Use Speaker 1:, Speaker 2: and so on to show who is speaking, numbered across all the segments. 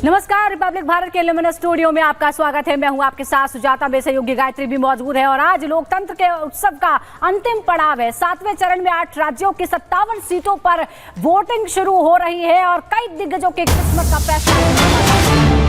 Speaker 1: नमस्कार, रिपब्लिक भारत के luminous studio में आपका स्वागत है। मैं हूं आपके साथ सुजाता, मेरे सहयोगी गायत्री भी मौजूद है। और आज लोकतंत्र के उत्सव का अंतिम पड़ाव है। 7वें चरण में 8 राज्यों की 57 सीटों पर वोटिंग शुरू हो रही है और कई दिग्गजों की किस्मत का फैसला।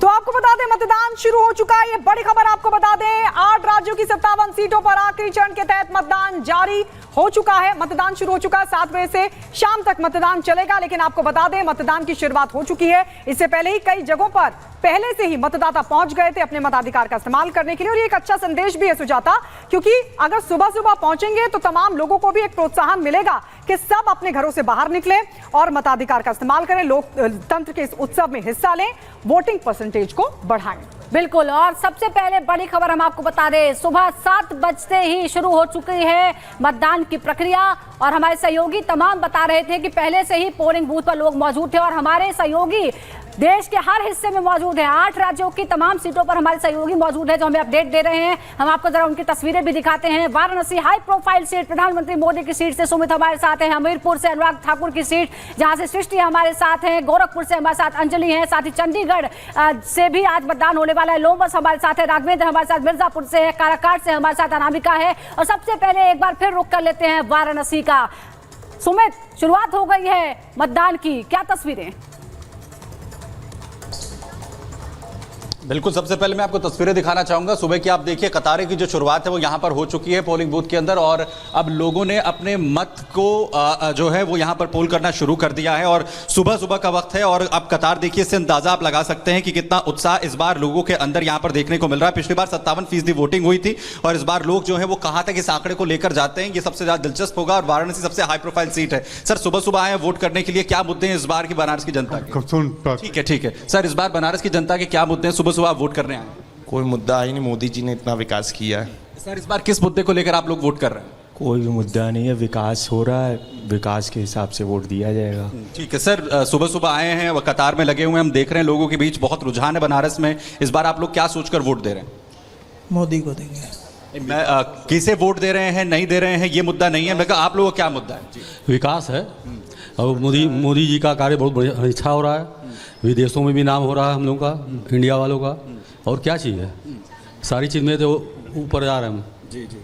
Speaker 2: तो आपको बता दें, मतदान शुरू हो चुका है। ये बड़ी खबर आपको बता दें, 8 राज्यों की 57 सीटों पर आखिरी चरण के तहत मतदान जारी हो चुका है। मतदान शुरू हो चुका है, 7 बजे से शाम तक मतदान चलेगा। लेकिन आपको बता दें, मतदान की शुरुआत हो चुकी है। इससे पहले ही कई जगहों पर पहले से ही मतदाता पहुंच गए थे अपने मताधिकार का इस्तेमाल करने के लिए। और ये एक अच्छा संदेश भी है सुजाता, क्योंकि अगर सुबह सुबह पहुंचेंगे तो तमाम लोगों को भी एक प्रोत्साहन मिलेगा कि सब अपने घरों से बाहर निकलें और मताधिकार का इस्तेमाल करें, लोकतंत्र के इस उत्सव में हिस्सा लें, वोटिंग परसेंटेज को बढ़ाएं।
Speaker 1: बिल्कुल। और सबसे पहले बड़ी खबर हम आपको बता दें, सुबह 7 बजते ही शुरू हो चुकी है मतदान की प्रक्रिया। और हमारे सहयोगी तमाम बता रहे थे कि पहले से ही पोलिंग बूथ पर लोग मौजूद थे। और हमारे सहयोगी देश के हर हिस्से में मौजूद हैं। 8 राज्यों की तमाम सीटों पर हमारे सहयोगी मौजूद हैं जो हमें अपडेट दे रहे हैं। हम आपको जरा उनकी तस्वीरें भी दिखाते हैं। वाराणसी हाई प्रोफाइल सीट, प्रधानमंत्री मोदी की सीट से सुमित हमारे साथ हैं। हमीरपुर से अनुराग ठाकुर की सीट, जहां से सृष्टि हमारे साथ हैं। गोरखपुर से हमारे साथ अंजलि है। साथ ही चंडीगढ़ से भी आज मतदान होने वाला है। लोमस हमारे साथ है, राघवेंद्र हमारे साथ मिर्जापुर से है, काराकाट से हमारे साथ अनामिका है। और सबसे पहले एक बार फिर रुक कर लेते हैं वाराणसी का। सुमित, शुरुआत हो गई है मतदान की, क्या तस्वीरें?
Speaker 3: बिल्कुल, सबसे पहले मैं आपको तस्वीरें दिखाना चाहूंगा। सुबह की आप देखिए, कतारें की जो शुरुआत है वो यहां पर हो चुकी है पोलिंग बूथ के अंदर। और अब लोगों ने अपने मत को जो है वो यहां पर पोल करना शुरू कर दिया है। और सुबह सुबह का वक्त है और अब कतार देखिए, इससे अंदाजा आप लगा सकते हैं कि कितना उत्साह इस बार लोगों के अंदर यहां पर देखने को मिल रहा है। पिछली बार 57% वोटिंग हुई थी और इस बार लोग जो है वो कहां तक इस आंकड़े को लेकर जाते हैं, ये सबसे ज्यादा दिलचस्प होगा। और वाराणसी सबसे हाई प्रोफाइल सीट है। सर, सुबह सुबह आए वोट करने के लिए, क्या मुद्दे हैं इस बार की बनारस की जनता के? ठीक है सर, इस बार बनारस की जनता के क्या मुद्दे हैं, सुबह सुबह वोट करने आए?
Speaker 4: कोई मुद्दा ही नहीं, मोदी जी ने इतना विकास किया है।
Speaker 3: सर, इस बार किस मुद्दे को लेकर आप लोग वोट कर रहे हैं?
Speaker 5: कोई भी मुद्दा नहीं है, विकास हो रहा है, विकास के हिसाब से वोट दिया जाएगा।
Speaker 3: ठीक है सर, सुबह सुबह आए हैं, वो कतार में लगे हुए हैं, हम देख रहे हैं लोगों के बीच बहुत रुझान है बनारस में। इस बार आप लोग क्या सोचकर वोट दे रहे हैं?
Speaker 6: मोदी को देंगे।
Speaker 3: मैं किसे वोट दे रहे हैं, नहीं दे रहे हैं, ये मुद्दा नहीं है। मैं कहा आप लोगों का क्या मुद्दा है?
Speaker 7: विकास है और मोदी जी का कार्य बहुत अच्छा हो रहा है। विदेशों में भी नाम हो रहा है हम लोगों का, इंडिया वालों का। और क्या चाहिए, सारी चीज़ में तो ऊपर जा रहे हैं हम।
Speaker 3: जी जी।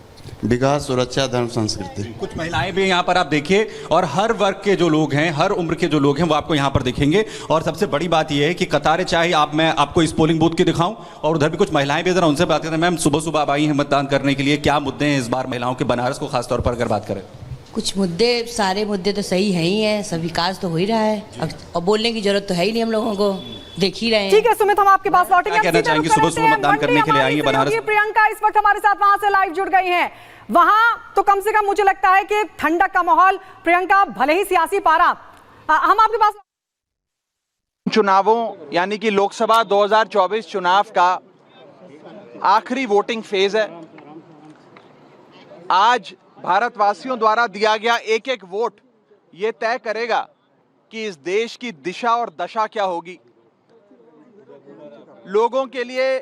Speaker 4: विकास, सुरक्षा, धर्म, संस्कृति।
Speaker 3: कुछ महिलाएं भी यहाँ पर आप देखिए, और हर वर्ग के जो लोग हैं, हर उम्र के जो लोग हैं वो आपको यहाँ पर दिखेंगे। और सबसे बड़ी बात यह है कि कतारें चाहे मैं आपको इस पोलिंग बूथ की दिखाऊं, और उधर भी कुछ महिलाएं भी, जरा उनसे बात करते हैं। मैम, सुबह सुबह आप आई हैं मतदान करने के लिए, क्या मुद्दे हैं इस बार महिलाओं के बनारस को खासतौर पर अगर बात करें?
Speaker 8: कुछ मुद्दे, सारे मुद्दे तो सही है ही हैं, सब विकास तो हो ही रहा है। अब बोलने की जरूरत तो है ही नहीं, हम लोगों को देख ही रहे हैं।
Speaker 2: ठीक है सुमित, हम आपके पास लौटेंगे।
Speaker 3: क्या कहना चाहेंगे? सुबह सुबह मतदान करने के लिए आई है बनारस।
Speaker 2: प्रियंका इस वक्त हमारे साथ वहां से लाइव जुड़ गई हैं। वहां तो कम से कम मुझे लगता है कि ठंडक का माहौल। प्रियंका, भले ही सियासी पारा, हम आपके पास
Speaker 9: चुनावों यानी कि लोकसभा 2024 चुनाव का आखिरी वोटिंग फेज है। आज भारतवासियों द्वारा दिया गया एक एक वोट ये तय करेगा कि इस देश की दिशा और दशा क्या होगी। लोगों के लिए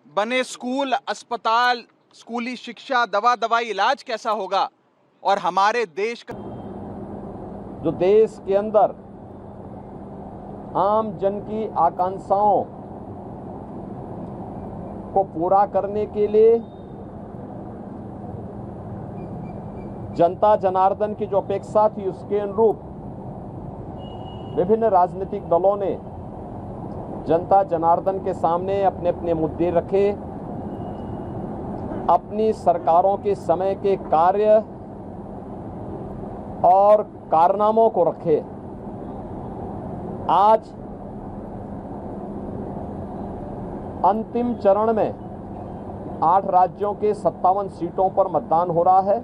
Speaker 9: बने स्कूल, अस्पताल, स्कूली शिक्षा, दवा दवाई, इलाज कैसा होगा, और हमारे देश का
Speaker 10: जो देश के अंदर आम जन की आकांक्षाओं को पूरा करने के लिए जनता जनार्दन की जो अपेक्षा थी उसके अनुरूप विभिन्न राजनीतिक दलों ने जनता जनार्दन के सामने अपने अपने मुद्दे रखे, अपनी सरकारों के समय के कार्य और कारनामों को रखे। आज अंतिम चरण में 8 राज्यों के 57 सीटों पर मतदान हो रहा है।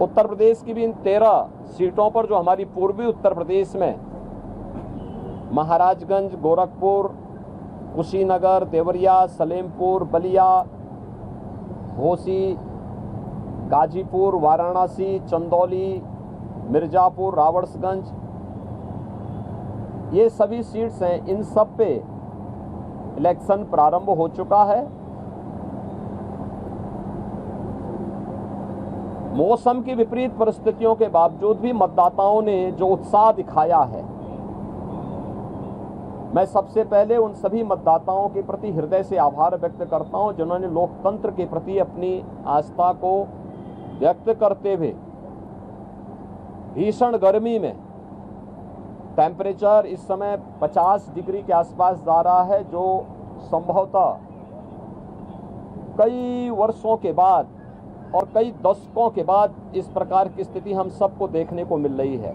Speaker 10: उत्तर प्रदेश की भी इन 13 सीटों पर, जो हमारी पूर्वी उत्तर प्रदेश में महाराजगंज, गोरखपुर, कुशीनगर, देवरिया, सलेमपुर, बलिया, घोसी, गाजीपुर, वाराणसी, चंदौली, मिर्जापुर, रावड़सगंज, ये सभी सीट्स हैं। इन सब पे इलेक्शन प्रारंभ हो चुका है। मौसम की विपरीत परिस्थितियों के बावजूद भी मतदाताओं ने जो उत्साह दिखाया है, मैं सबसे पहले उन सभी मतदाताओं के प्रति हृदय से आभार व्यक्त करता हूं जिन्होंने लोकतंत्र के प्रति अपनी आस्था को व्यक्त करते हुए भीषण गर्मी में, टेम्परेचर इस समय 50 डिग्री के आसपास जा रहा है, जो संभवतः कई वर्षों के बाद और कई दशकों के बाद इस प्रकार की स्थिति हम सबको देखने को मिल रही है।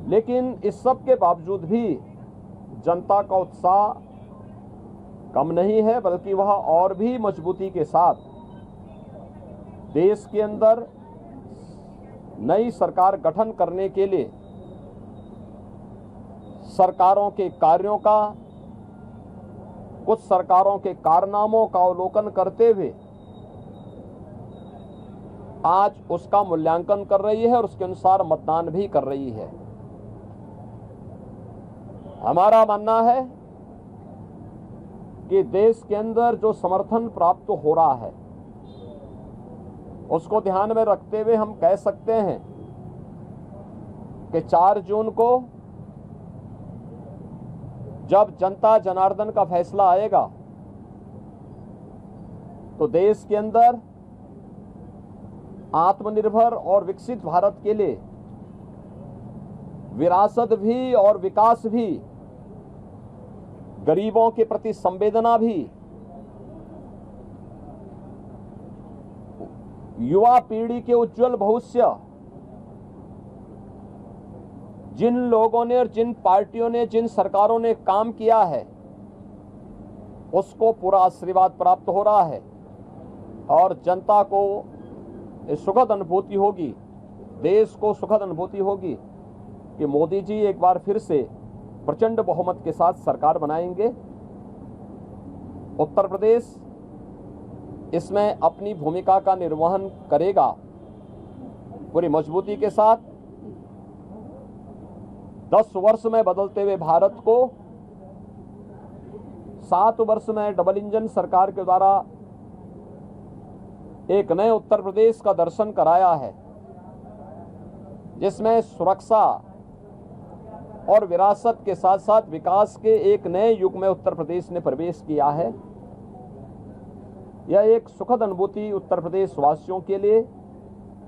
Speaker 10: लेकिन इस सब के बावजूद भी जनता का उत्साह कम नहीं है, बल्कि वह और भी मजबूती के साथ देश के अंदर नई सरकार गठन करने के लिए सरकारों के कार्यों का, कुछ सरकारों के कारनामों का अवलोकन करते हुए आज उसका मूल्यांकन कर रही है और उसके अनुसार मतदान भी कर रही है। हमारा मानना है कि देश के अंदर जो समर्थन प्राप्त हो रहा है उसको ध्यान में रखते हुए हम कह सकते हैं कि 4 जून को जब जनता जनार्दन का फैसला आएगा तो देश के अंदर आत्मनिर्भर और विकसित भारत के लिए विरासत भी और विकास भी, गरीबों के प्रति संवेदना भी, युवा पीढ़ी के उज्जवल भविष्य, जिन लोगों ने और जिन पार्टियों ने, जिन सरकारों ने काम किया है उसको पूरा आशीर्वाद प्राप्त हो रहा है और जनता को सुखद अनुभूति होगी, देश को सुखद अनुभूति होगी कि मोदी जी एक बार फिर से प्रचंड बहुमत के साथ सरकार बनाएंगे। उत्तर प्रदेश इसमें अपनी भूमिका का निर्वहन करेगा पूरी मजबूती के साथ। 10 वर्ष में बदलते हुए भारत को 7 वर्ष में डबल इंजन सरकार के द्वारा एक नए उत्तर प्रदेश का दर्शन कराया है, जिसमें सुरक्षा और विरासत के साथ साथ विकास के एक नए युग में उत्तर प्रदेश ने प्रवेश किया है। यह एक सुखद अनुभूति उत्तर प्रदेश वासियों के लिए,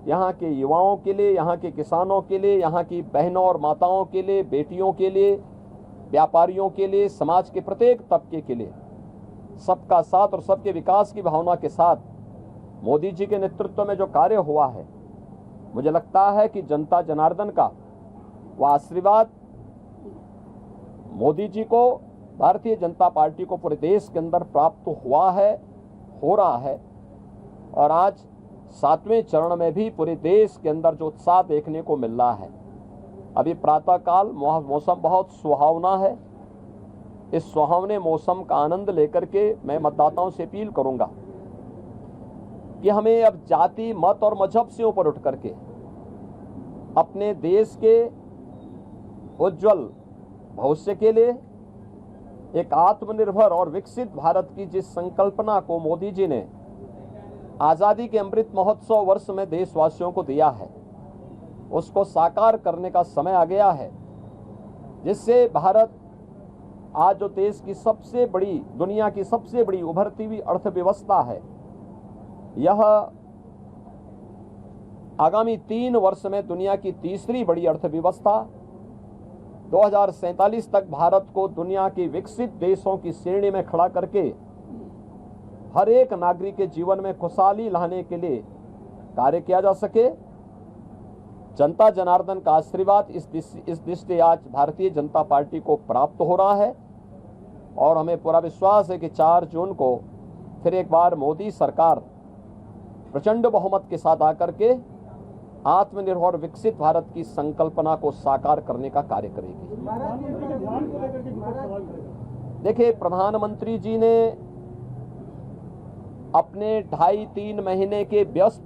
Speaker 10: यहाँ के युवाओं के लिए, यहाँ के किसानों के लिए, यहाँ की बहनों और माताओं के लिए, बेटियों के लिए, व्यापारियों के लिए, समाज के प्रत्येक तबके के लिए सबका साथ और सबके विकास की भावना के साथ मोदी जी के नेतृत्व में जो कार्य हुआ है, मुझे लगता है कि जनता जनार्दन का वह आशीर्वाद मोदी जी को, भारतीय जनता पार्टी को पूरे देश के अंदर प्राप्त हुआ है, हो रहा है। और आज 7वें चरण में भी पूरे देश के अंदर जो उत्साह देखने को मिल रहा है। अभी प्रातःकाल मौसम बहुत सुहावना है। इस सुहावने मौसम का आनंद लेकर के मैं मतदाताओं से अपील करूंगा कि हमें अब जाति, मत और मजहब से ऊपर उठ करके अपने देश के उज्जवल भविष्य के लिए एक आत्मनिर्भर और विकसित भारत की जिस संकल्पना को मोदी जी ने आज़ादी के अमृत महोत्सव वर्ष में देशवासियों को दिया है, उसको साकार करने का समय आ गया है, जिससे भारत आज जो देश की सबसे बड़ी, दुनिया की सबसे बड़ी उभरती हुई अर्थव्यवस्था है, यह आगामी 3 वर्ष में दुनिया की तीसरी बड़ी अर्थव्यवस्था, 2047 तक भारत को दुनिया के विकसित देशों की श्रेणी में खड़ा करके हर एक नागरिक के जीवन में खुशहाली लाने के लिए कार्य किया जा सके। जनता जनार्दन का आशीर्वाद इस दृष्टि आज भारतीय जनता पार्टी को प्राप्त हो रहा है और हमें पूरा विश्वास है कि 4 जून को फिर एक बार मोदी सरकार प्रचंड बहुमत के साथ आकर के आत्मनिर्भर और विकसित भारत की संकल्पना को साकार करने का कार्य करेगी। देखिए, प्रधानमंत्री जी ने अपने 2.5-3 महीने के व्यस्त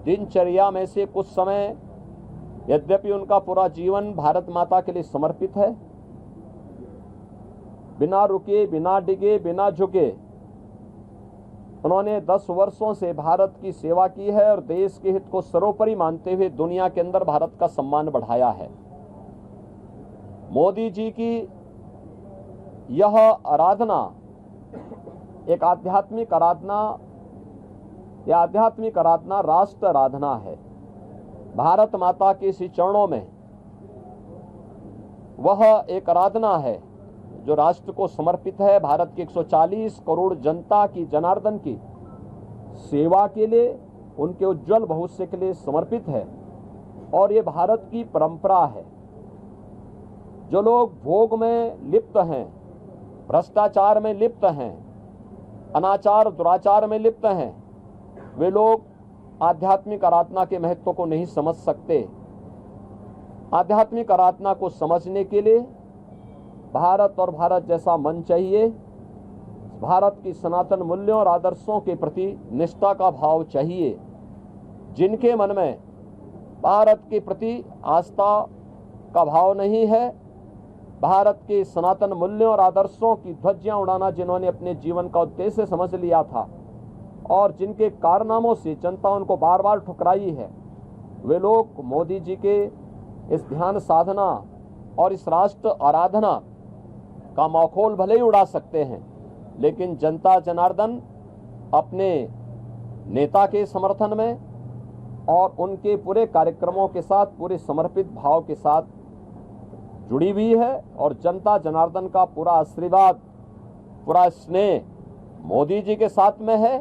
Speaker 10: दिनचर्या में से कुछ समय, यद्यपि उनका पूरा जीवन भारत माता के लिए समर्पित है, बिना रुके, बिना डिगे, बिना झुके उन्होंने 10 वर्षों से भारत की सेवा की है और देश के हित को सर्वोपरि मानते हुए दुनिया के अंदर भारत का सम्मान बढ़ाया है। मोदी जी की यह आराधना एक आध्यात्मिक आराधना, यह आध्यात्मिक आराधना राष्ट्र आराधना है। भारत माता के इस चरणों में वह एक आराधना है जो राष्ट्र को समर्पित है। भारत की 140 करोड़ जनता की, जनार्दन की सेवा के लिए, उनके उज्जवल भविष्य के लिए समर्पित है। और ये भारत की परंपरा है। जो लोग भोग में लिप्त हैं, भ्रष्टाचार में लिप्त हैं, अनाचार दुराचार में लिप्त हैं, वे लोग आध्यात्मिक आराधना के महत्व को नहीं समझ सकते। आध्यात्मिक आराधना को समझने के लिए भारत और भारत जैसा मन चाहिए। भारत की सनातन मूल्यों और आदर्शों के प्रति निष्ठा का भाव चाहिए। जिनके मन में भारत के प्रति आस्था का भाव नहीं है, भारत के सनातन मूल्यों और आदर्शों की ध्वजियां उड़ाना जिन्होंने अपने जीवन का उद्देश्य समझ लिया था और जिनके कारनामों से जनता उनको बार बार ठुकराई है, वे लोग मोदी जी के इस ध्यान साधना और इस राष्ट्र आराधना का मखौल भले ही उड़ा सकते हैं, लेकिन जनता जनार्दन अपने नेता के समर्थन में और उनके पूरे कार्यक्रमों के साथ पूरे समर्पित भाव के साथ जुड़ी हुई है। और जनता जनार्दन का पूरा आशीर्वाद, पूरा स्नेह मोदी जी के साथ में है।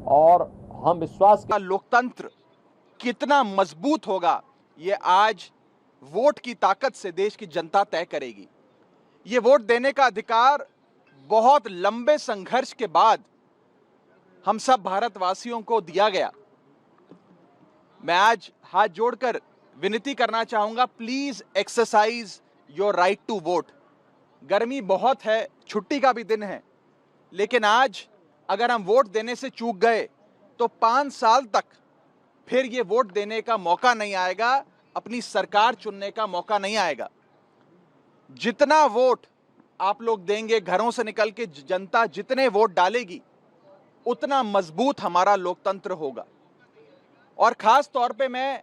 Speaker 10: और हम विश्वास
Speaker 9: का लोकतंत्र कितना मजबूत होगा, ये आज वोट की ताकत से देश की जनता तय करेगी। ये वोट देने का अधिकार बहुत लंबे संघर्ष के बाद हम सब भारतवासियों को दिया गया। मैं आज हाथ जोड़कर विनती करना चाहूंगा, please exercise your right to vote. गर्मी बहुत है, छुट्टी का भी दिन है, लेकिन आज अगर हम वोट देने से चूक गए तो 5 साल तक फिर ये वोट देने का मौका नहीं आएगा, अपनी सरकार चुनने का मौका नहीं आएगा। जितना वोट आप लोग देंगे, घरों से निकल के जनता जितने वोट डालेगी, उतना मजबूत हमारा लोकतंत्र होगा। और खास तौर पे मैं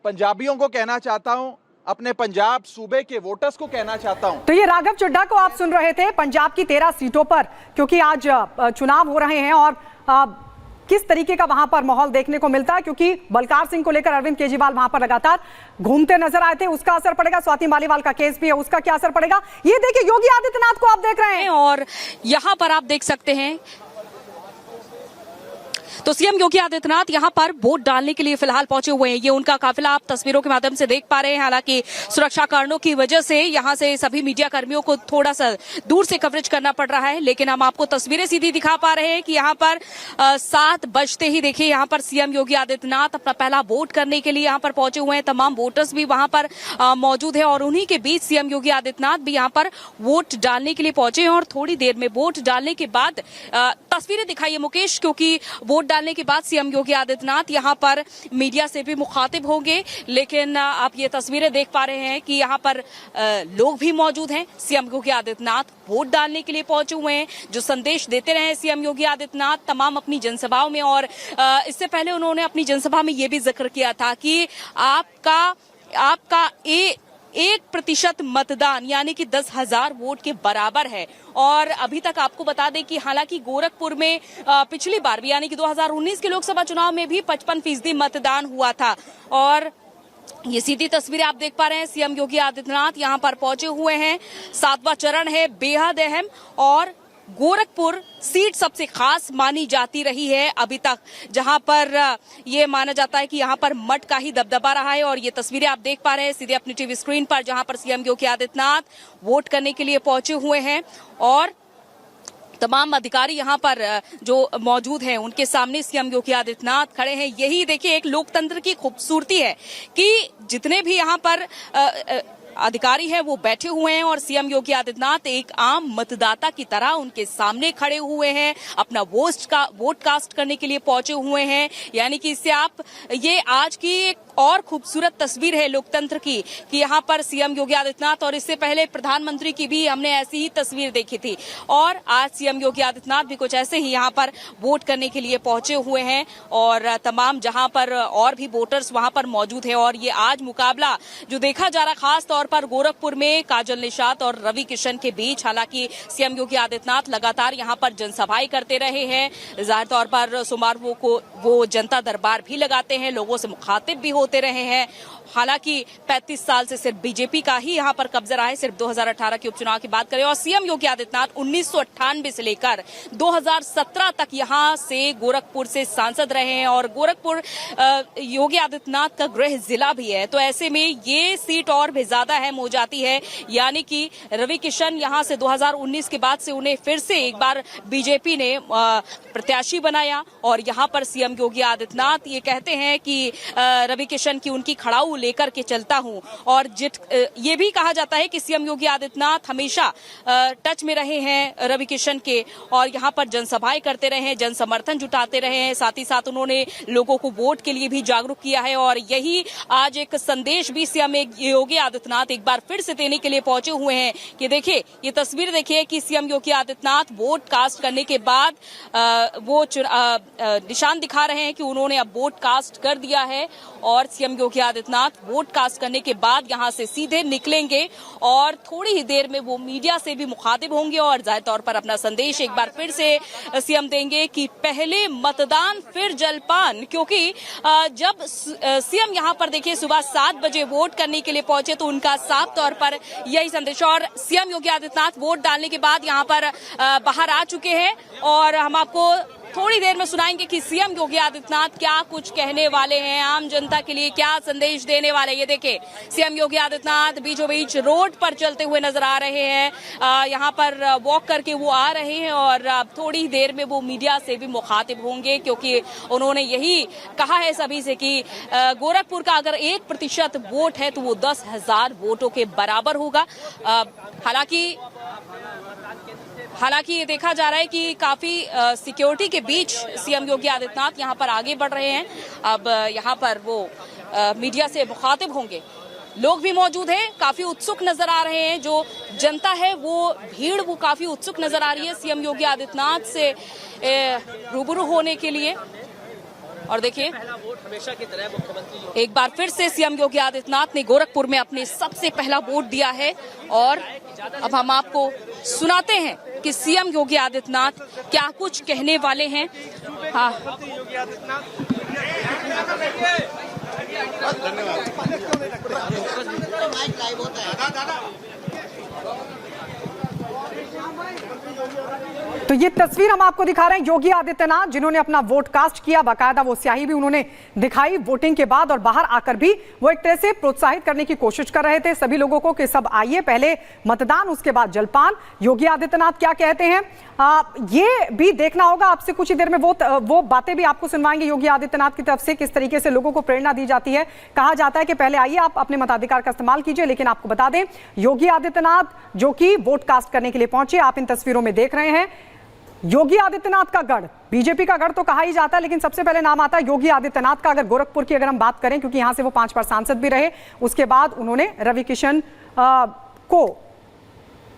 Speaker 9: पंजाबियों को कहना चाहता हूं, अपने पंजाब सूबे के वोटर्स को कहना चाहता हूं।
Speaker 2: तो ये राघव चड्ढा को आप सुन रहे थे पंजाब की 13 सीटों पर, क्योंकि आज चुनाव हो रहे हैं और किस तरीके का वहां पर माहौल देखने को मिलता है, क्योंकि बलकार सिंह को लेकर अरविंद केजरीवाल वहां पर लगातार घूमते नजर आए थे, उसका असर पड़ेगा। स्वाति मालीवाल का केस भी है, उसका क्या असर पड़ेगा, ये देखिए योगी आदित्यनाथ को आप देख रहे हैं
Speaker 11: और यहां पर आप देख सकते हैं तो सीएम योगी आदित्यनाथ यहां पर वोट डालने के लिए फिलहाल पहुंचे हुए हैं। ये उनका काफिला आप तस्वीरों के माध्यम से देख पा रहे हैं। हालांकि सुरक्षा कारणों की वजह से यहां से सभी मीडिया कर्मियों को थोड़ा सा दूर से कवरेज करना पड़ रहा है, लेकिन हम आपको तस्वीरें सीधी दिखा पा रहे हैं कि यहां पर 7 बजते ही देखिए यहां पर सीएम योगी आदित्यनाथ अपना पहला वोट करने के लिए यहां पर पहुंचे हुए हैं। तमाम वोटर्स भी वहां पर मौजूद है और उन्हीं के बीच सीएम योगी आदित्यनाथ भी यहां पर वोट डालने के लिए पहुंचे हैं। और थोड़ी देर में वोट डालने के बाद तस्वीरें दिखाइए मुकेश, क्योंकि वोट डालने के बाद सीएम योगी आदित्यनाथ यहां पर मीडिया से भी मुखातिब होंगे। लेकिन आप ये तस्वीरें देख पा रहे हैं कि यहां पर लोग भी मौजूद हैं। सीएम योगी आदित्यनाथ वोट डालने के लिए पहुंचे हुए हैं। जो संदेश देते रहे सीएम योगी आदित्यनाथ तमाम अपनी जनसभाओं में, और इससे पहले उन्होंने अपनी जनसभा में ये भी जिक्र किया था कि आपका 1% मतदान यानी कि 10,000 वोट के बराबर है। और अभी तक आपको बता दें कि हालांकि गोरखपुर में पिछली बार भी यानी कि 2019 के लोकसभा चुनाव में भी 55% मतदान हुआ था। और ये सीधी तस्वीरें आप देख पा रहे हैं, सीएम योगी आदित्यनाथ यहां पर पहुंचे हुए हैं। 7वां चरण है, बेहद अहम, और गोरखपुर सीट सबसे खास मानी जाती रही है अभी तक, जहां पर ये माना जाता है कि यहां पर मठ का ही दबदबा रहा है। और ये तस्वीरें आप देख पा रहे हैं सीधे अपनी टीवी स्क्रीन पर, जहां पर सीएम योगी आदित्यनाथ वोट करने के लिए पहुंचे हुए हैं और तमाम अधिकारी यहां पर जो मौजूद हैं उनके सामने सीएम योगी आदित्यनाथ खड़े हैं। यही देखिए एक लोकतंत्र की खूबसूरती है कि जितने भी यहां पर अधिकारी हैं वो बैठे हुए हैं और सीएम योगी आदित्यनाथ एक आम मतदाता की तरह उनके सामने खड़े हुए हैं, अपना वोट कास्ट करने के लिए पहुंचे हुए हैं। यानी कि इससे आप ये आज की एक और खूबसूरत तस्वीर है लोकतंत्र की कि यहाँ पर सीएम योगी आदित्यनाथ और इससे पहले प्रधानमंत्री की भी हमने ऐसी ही तस्वीर देखी थी और आज सीएम योगी आदित्यनाथ भी कुछ ऐसे ही यहाँ पर वोट करने के लिए पहुंचे हुए हैं और तमाम जहां पर और भी वोटर्स वहां पर मौजूद है। और ये आज मुकाबला जो देखा जा रहा खास तौर पर गोरखपुर में काजल निषाद और रवि किशन के बीच। हालांकि सीएम योगी आदित्यनाथ लगातार यहां पर जनसभाएं करते रहे हैं, जाहिर तौर पर सोमवार को वो जनता दरबार भी लगाते हैं, लोगों से मुखातिब भी होते रहे हैं। हालांकि 35 साल से सिर्फ बीजेपी का ही यहां पर कब्जा रहा है, सिर्फ 2018 के उपचुनाव की बात करें। और सीएम योगी आदित्यनाथ 1998 से लेकर 2017 तक यहां से गोरखपुर से सांसद रहे हैं और गोरखपुर योगी आदित्यनाथ का गृह जिला भी है। तो ऐसे में ये सीट और भी ज्यादा अहम हो जाती है, यानी कि रवि किशन यहां से 2019 के बाद से उन्हें फिर से एक बार बीजेपी ने प्रत्याशी बनाया और यहां पर सीएम योगी आदित्यनाथ ये कहते हैं कि रवि किशन की उनकी खड़ाऊ लेकर के चलता हूं। और ये भी कहा जाता है कि सीएम योगी आदित्यनाथ हमेशा टच में रहे हैं रवि किशन के और यहां पर जनसभाएं करते रहे हैं, जन समर्थन जुटाते रहे हैं, साथ ही साथ उन्होंने लोगों को वोट के लिए भी जागरूक किया है। और यही आज एक संदेश भी सीएम योगी आदित्यनाथ एक बार फिर से देने के लिए पहुंचे हुए हैं कि देखिए ये तस्वीर देखिए कि CM Yogi Adityanath vote cast करने के बाद वो निशान दिखा रहे हैं कि उन्होंने अब वोट कास्ट कर दिया है और CM Yogi Adityanath vote cast करने के बाद यहां से सीधे निकलेंगे और थोड़ी ही देर में वो मीडिया से भी मुखातिब होंगे और जाहिर तौर पर अपना संदेश एक बार फिर से सीएम देंगे कि पहले मतदान फिर जलपान। क्योंकि जब सीएम यहां पर देखिए सुबह 7 बजे वोट करने के लिए पहुंचे तो उनका साफ तौर पर यही संदेश। और सीएम योगी आदित्यनाथ वोट डालने के बाद यहां पर बाहर आ चुके हैं और हम आपको थोड़ी देर में सुनाएंगे कि सीएम योगी आदित्यनाथ क्या कुछ कहने वाले हैं, आम जनता के लिए क्या संदेश देने वाले। ये देखिए सीएम योगी आदित्यनाथ बीचों बीच रोड पर चलते हुए नजर आ रहे हैं, यहाँ पर वॉक करके वो आ रहे हैं और थोड़ी देर में वो मीडिया से भी मुखातिब होंगे क्योंकि उन्होंने यही कहा है सभी से कि गोरखपुर का अगर 1% वोट है तो वो 10,000 वोटों के बराबर होगा। हालांकि ये देखा जा रहा है कि काफी सिक्योरिटी के बीच सीएम योगी आदित्यनाथ यहां पर आगे बढ़ रहे हैं। अब यहां पर वो मीडिया से मुखातिब होंगे, लोग भी मौजूद हैं, काफी उत्सुक नजर आ रहे हैं। जो जनता है वो भीड़ वो काफी उत्सुक नजर आ रही है सीएम योगी आदित्यनाथ से रूबरू होने के लिए। और देखिए एक बार फिर से सीएम योगी आदित्यनाथ ने गोरखपुर में अपने सबसे पहला वोट दिया है और अब हम आपको सुनाते हैं कि सीएम योगी आदित्यनाथ क्या कुछ कहने वाले हैं। हाँ
Speaker 2: तो ये तस्वीर हम आपको दिखा रहे हैं योगी आदित्यनाथ जिन्होंने अपना वोट कास्ट किया, बाकायदा वो स्याही भी उन्होंने दिखाई वोटिंग के बाद और बाहर आकर भी वो एक तरह से प्रोत्साहित करने की कोशिश कर रहे थे सभी लोगों को कि सब आइए, पहले मतदान उसके बाद जलपान। योगी आदित्यनाथ क्या कहते हैं ये भी देखना होगा। आपसे कुछ ही देर में वो बातें भी आपको सुनवाएंगे योगी आदित्यनाथ की तरफ से, किस तरीके से लोगों को प्रेरणा दी जाती है। कहा जाता है कि पहले आइए आप अपने मताधिकार का इस्तेमाल कीजिए, लेकिन आपको बता दें योगी आदित्यनाथ जो कि वोट कास्ट करने के लिए पहुंचे, आप इन तस्वीरों में देख रहे हैं। योगी आदित्यनाथ का गढ़, बीजेपी का गढ़ तो कहा ही जाता है, लेकिन सबसे पहले नाम आता है योगी आदित्यनाथ का। अगर गोरखपुर की अगर हम बात करें, क्योंकि यहां से वो 5 बार सांसद भी रहे, उसके बाद उन्होंने रवि किशन को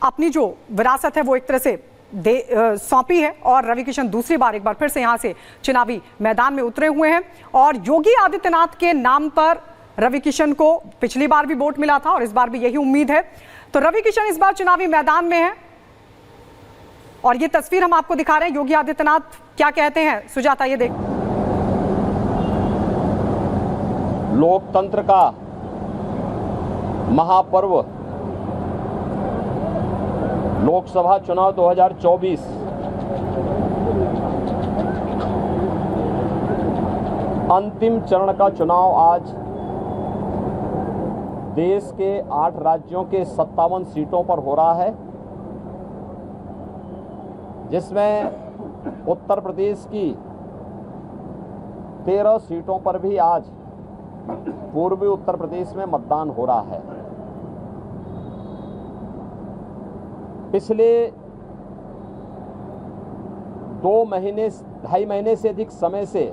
Speaker 2: अपनी जो विरासत है वो एक तरह से सौंपी है और रवि किशन दूसरी बार एक बार फिर से यहां से चुनावी मैदान में उतरे हुए हैं। और योगी आदित्यनाथ के नाम पर रवि किशन को पिछली बार भी वोट मिला था और इस बार भी यही उम्मीद है। तो रवि किशन इस बार चुनावी मैदान में है और ये तस्वीर हम आपको दिखा रहे हैं। योगी आदित्यनाथ क्या कहते हैं, सुजाता ये देख।
Speaker 10: लोकतंत्र का महापर्व लोकसभा चुनाव 2024 अंतिम चरण का चुनाव आज देश के 8 राज्यों के 57 सीटों पर हो रहा है, जिसमें उत्तर प्रदेश की 13 सीटों पर भी आज पूर्वी उत्तर प्रदेश में मतदान हो रहा है। पिछले 2 महीने 2.5 महीने से अधिक समय से